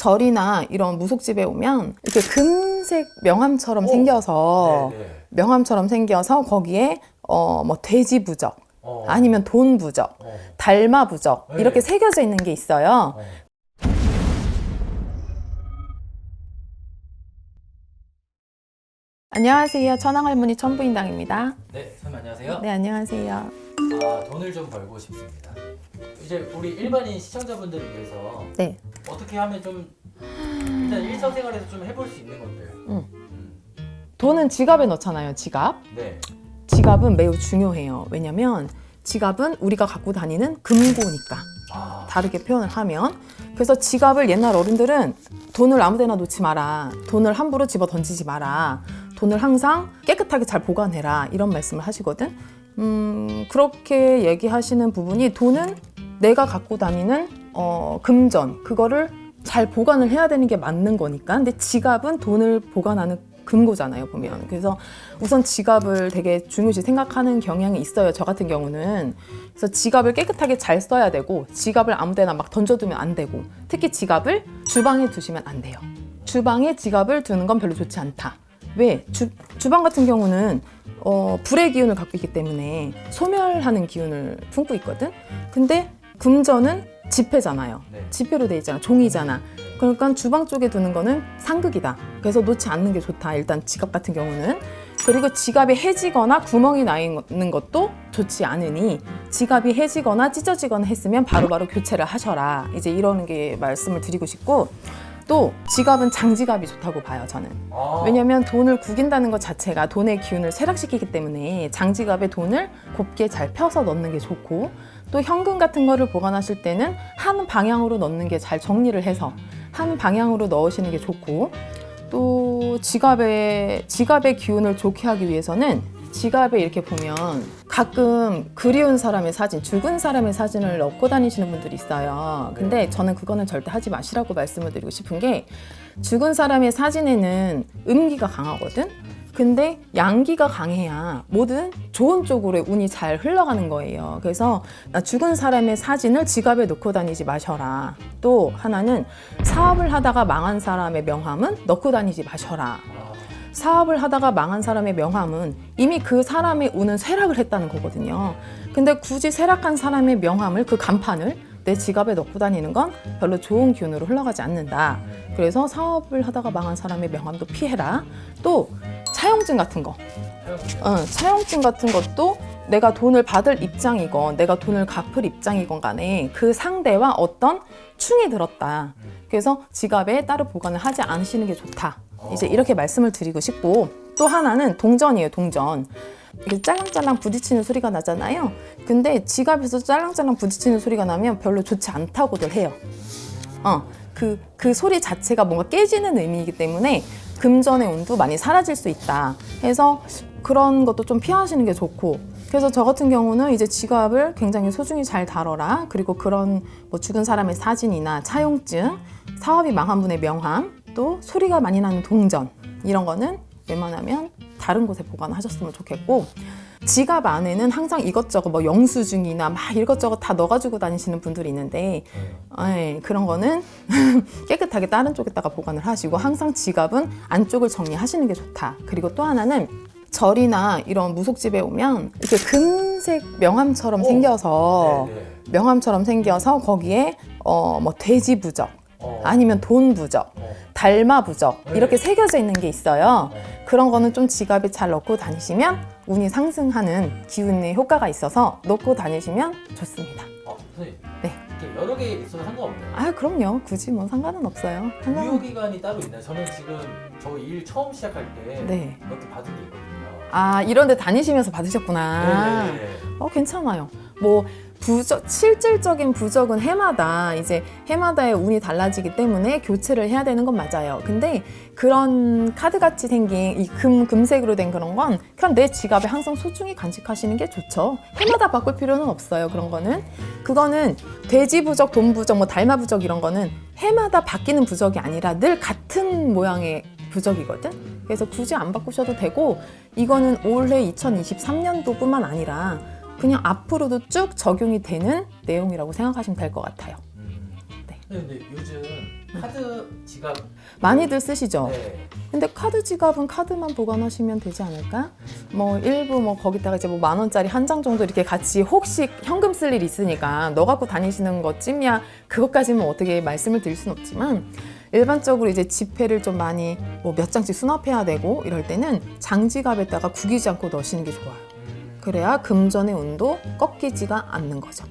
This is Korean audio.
절이나 이런 무속집에 오면 이렇게 금색 명함처럼 생겨서 명함처럼 생겨서 거기에 뭐 돼지 부적 아니면 돈 부적, 달마 부적 이렇게 새겨져 있는 게 있어요. 안녕하세요. 천황할머니 천부인당입니다. 네, 선생님 안녕하세요. 네, 안녕하세요. 돈을 좀 벌고 싶습니다. 이제 우리 일반인 시청자분들을 위해서 네. 어떻게 하면 좀 일단 일상생활에서 좀 해볼 수 있는 것들. 돈은 지갑에 넣잖아요. 지갑. 네. 지갑은 매우 중요해요. 왜냐면 지갑은 우리가 갖고 다니는 금고니까. 다르게 표현을 하면. 그래서 지갑을 옛날 어른들은 돈을 아무데나 놓지 마라. 돈을 함부로 집어 던지지 마라. 돈을 항상 깨끗하게 잘 보관해라. 이런 말씀을 하시거든. 그렇게 얘기하시는 부분이 돈은 내가 갖고 다니는 금전, 그거를 잘 보관을 해야 되는 게 맞는 거니까. 근데 지갑은 돈을 보관하는 금고잖아요, 보면. 그래서 우선 지갑을 되게 중요시 생각하는 경향이 있어요, 저 같은 경우는. 그래서 지갑을 깨끗하게 잘 써야 되고, 지갑을 아무 데나 막 던져두면 안 되고, 특히 지갑을 주방에 두시면 안 돼요. 주방에 지갑을 두는 건 별로 좋지 않다. 왜? 주방 같은 경우는 불의 기운을 갖고 있기 때문에 소멸하는 기운을 품고 있거든? 근데 금전은 지폐잖아요. 지폐로 돼 있잖아. 종이잖아. 그러니까 주방 쪽에 두는 거는 상극이다. 그래서 놓지 않는 게 좋다. 일단 지갑 같은 경우는. 그리고 지갑이 해지거나 구멍이 나 있는 것도 좋지 않으니 지갑이 해지거나 찢어지거나 했으면 바로바로 교체를 하셔라. 이제 이러는 게 말씀을 드리고 싶고, 또 지갑은 장지갑이 좋다고 봐요, 저는. 왜냐면 돈을 구긴다는 것 자체가 돈의 기운을 쇠락시키기 때문에 장지갑에 돈을 곱게 잘 펴서 넣는 게 좋고, 또 현금 같은 거를 보관하실 때는 한 방향으로 넣는 게 잘 정리를 해서 한 방향으로 넣으시는 게 좋고, 또 지갑의 기운을 좋게 하기 위해서는 지갑에 이렇게 보면 가끔 그리운 사람의 사진, 죽은 사람의 사진을 넣고 다니시는 분들이 있어요. 근데 저는 그거는 절대 하지 마시라고 말씀을 드리고 싶은 게, 죽은 사람의 사진에는 음기가 강하거든? 근데 양기가 강해야 뭐든 좋은 쪽으로 운이 잘 흘러가는 거예요. 그래서 죽은 사람의 사진을 지갑에 넣고 다니지 마셔라. 또 하나는 사업을 하다가 망한 사람의 명함은 넣고 다니지 마셔라. 사업을 하다가 망한 사람의 명함은 이미 그 사람의 운은 쇠락을 했다는 거거든요. 근데 굳이 쇠락한 사람의 명함을, 그 간판을 내 지갑에 넣고 다니는 건 별로 좋은 기운으로 흘러가지 않는다. 그래서 사업을 하다가 망한 사람의 명함도 피해라. 또 차용증 같은 거. 차용증 같은 것도 내가 돈을 받을 입장이건 내가 돈을 갚을 입장이건 간에 그 상대와 어떤 충이 들었다. 그래서 지갑에 따로 보관을 하지 않으시는 게 좋다. 이제 이렇게 말씀을 드리고 싶고, 또 하나는 동전이에요, 동전. 이렇게 짤랑짤랑 부딪히는 소리가 나잖아요. 근데 지갑에서 짤랑짤랑 부딪히는 소리가 나면 별로 좋지 않다고들 해요. 그 소리 자체가 뭔가 깨지는 의미이기 때문에 금전의 운도 많이 사라질 수 있다. 해서 그런 것도 좀 피하시는 게 좋고, 그래서 저 같은 경우는 이제 지갑을 굉장히 소중히 잘 다뤄라. 그리고 그런 뭐 죽은 사람의 사진이나 차용증, 사업이 망한 분의 명함, 또 소리가 많이 나는 동전, 이런 거는 웬만하면 다른 곳에 보관하셨으면 좋겠고, 지갑 안에는 항상 이것저것 뭐 영수증이나 막 이것저것 다 넣어가지고 다니시는 분들이 있는데, 그런 거는 깨끗하게 다른 쪽에다가 보관을 하시고, 항상 지갑은 안쪽을 정리하시는 게 좋다. 그리고 또 하나는 절이나 이런 무속집에 오면 이렇게 금색 명함처럼 생겨서 거기에 뭐 돼지 부적 아니면 돈 부적, 달마 부적 이렇게 새겨져 있는 게 있어요. 그런 거는 좀 지갑에 잘 넣고 다니시면 운이 상승하는 기운의 효과가 있어서 넣고 다니시면 좋습니다. 선생님. 네. 이렇게 여러 개 있어도 상관없나요? 그럼요. 굳이 뭐 상관은 없어요. 유효기간이 따로 있나요? 저는 지금 저 일 처음 시작할 때 네. 몇 개 받은 게 있거든요. 이런 데 다니시면서 받으셨구나. 괜찮아요. 뭐 실질적인 부적은 해마다의 운이 달라지기 때문에 교체를 해야 되는 건 맞아요. 근데 그런 카드같이 생긴 이 금색으로 된 그런 건 그냥 내 지갑에 항상 소중히 간직하시는 게 좋죠. 해마다 바꿀 필요는 없어요. 그거는 돼지 부적, 돈 부적, 뭐 달마 부적 이런 거는 해마다 바뀌는 부적이 아니라 늘 같은 모양의 부적이거든. 그래서 굳이 안 바꾸셔도 되고, 이거는 올해 2023년도뿐만 아니라 그냥 앞으로도 쭉 적용이 되는 내용이라고 생각하시면 될 것 같아요. 네. 근데 요즘 카드 지갑 많이들 쓰시죠? 네. 근데 카드 지갑은 카드만 보관하시면 되지 않을까? 뭐 일부 뭐 거기다가 이제 뭐 10,000원짜리 한 장 정도 이렇게 같이 혹시 현금 쓸 일 있으니까 너 갖고 다니시는 것쯤이야 그것까지는 뭐 어떻게 말씀을 드릴 순 없지만 일반적으로 이제 지폐를 좀 많이 뭐 몇 장씩 수납해야 되고 이럴 때는 장지갑에다가 구기지 않고 넣으시는 게 좋아요. 그래야 금전의 운도 꺾이지가 않는 거죠.